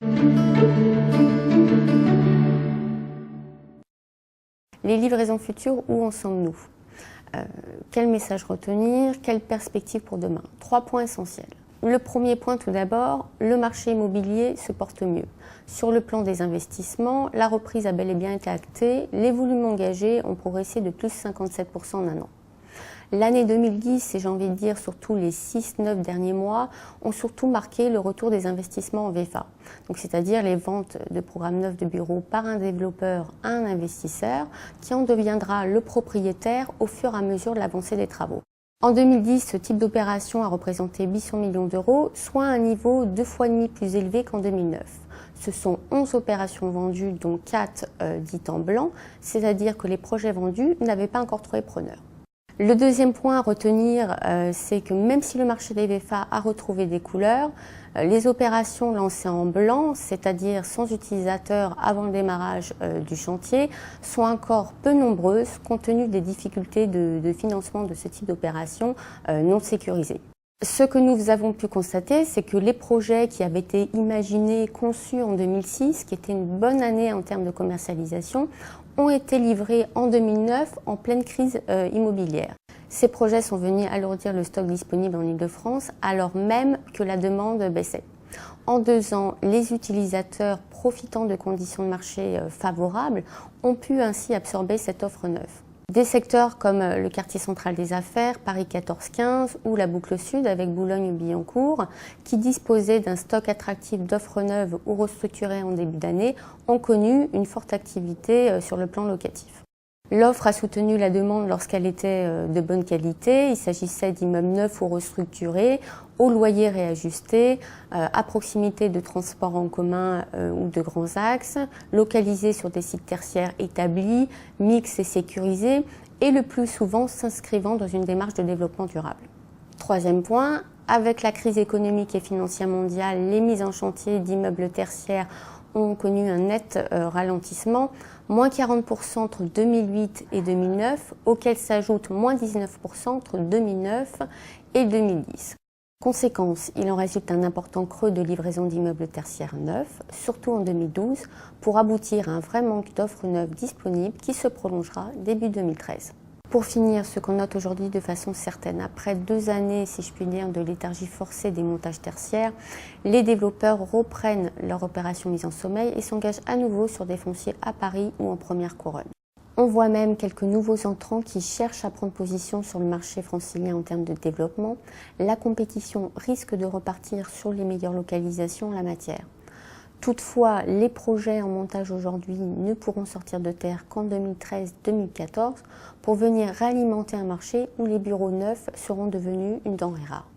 Les livraisons futures, où en sommes-nous? Quel message retenir? Quelle perspective pour demain? 3 points essentiels. Le premier point tout d'abord, le marché immobilier se porte mieux. Sur le plan des investissements, la reprise a bel et bien été actée, les volumes engagés ont progressé de plus 57% en un an. L'année 2010, et j'ai envie de dire surtout les 6-9 derniers mois, ont surtout marqué le retour des investissements en VFA. Donc c'est-à-dire les ventes de programmes neufs de bureaux par un développeur à un investisseur qui en deviendra le propriétaire au fur et à mesure de l'avancée des travaux. En 2010, ce type d'opération a représenté 800 millions d'euros, soit un niveau 2,5 fois plus élevé qu'en 2009. Ce sont 11 opérations vendues, dont 4 dites en blanc, c'est-à-dire que les projets vendus n'avaient pas encore trouvé preneur. Le deuxième point à retenir, c'est que même si le marché des VFA a retrouvé des couleurs, les opérations lancées en blanc, c'est-à-dire sans utilisateur avant le démarrage du chantier, sont encore peu nombreuses compte tenu des difficultés de financement de ce type d'opération non sécurisées. Ce que nous avons pu constater, c'est que les projets qui avaient été imaginés, conçus en 2006, qui était une bonne année en termes de commercialisation, ont été livrés en 2009 en pleine crise immobilière. Ces projets sont venus alourdir le stock disponible en Île-de-France alors même que la demande baissait. En 2 ans, les utilisateurs profitant de conditions de marché favorables ont pu ainsi absorber cette offre neuve. Des secteurs comme le quartier central des affaires, Paris 14-15 ou la boucle sud avec Boulogne-Billancourt, qui disposaient d'un stock attractif d'offres neuves ou restructurées en début d'année, ont connu une forte activité sur le plan locatif. L'offre a soutenu la demande lorsqu'elle était de bonne qualité. Il s'agissait d'immeubles neufs ou restructurés, au loyer réajusté, à proximité de transports en commun ou de grands axes, localisés sur des sites tertiaires établis, mixtes et sécurisés, et le plus souvent s'inscrivant dans une démarche de développement durable. Troisième point, avec la crise économique et financière mondiale, les mises en chantier d'immeubles tertiaires ont connu un net ralentissement, moins 40% entre 2008 et 2009, auquel s'ajoute moins 19% entre 2009 et 2010. Conséquence, il en résulte un important creux de livraison d'immeubles tertiaires neufs, surtout en 2012, pour aboutir à un vrai manque d'offres neuves disponibles qui se prolongera début 2013. Pour finir, ce qu'on note aujourd'hui de façon certaine, après 2 années, si je puis dire, de léthargie forcée des montages tertiaires, les développeurs reprennent leur opération mise en sommeil et s'engagent à nouveau sur des fonciers à Paris ou en première couronne. On voit même quelques nouveaux entrants qui cherchent à prendre position sur le marché francilien en termes de développement. La compétition risque de repartir sur les meilleures localisations en la matière. Toutefois, les projets en montage aujourd'hui ne pourront sortir de terre qu'en 2013-2014 pour venir réalimenter un marché où les bureaux neufs seront devenus une denrée rare.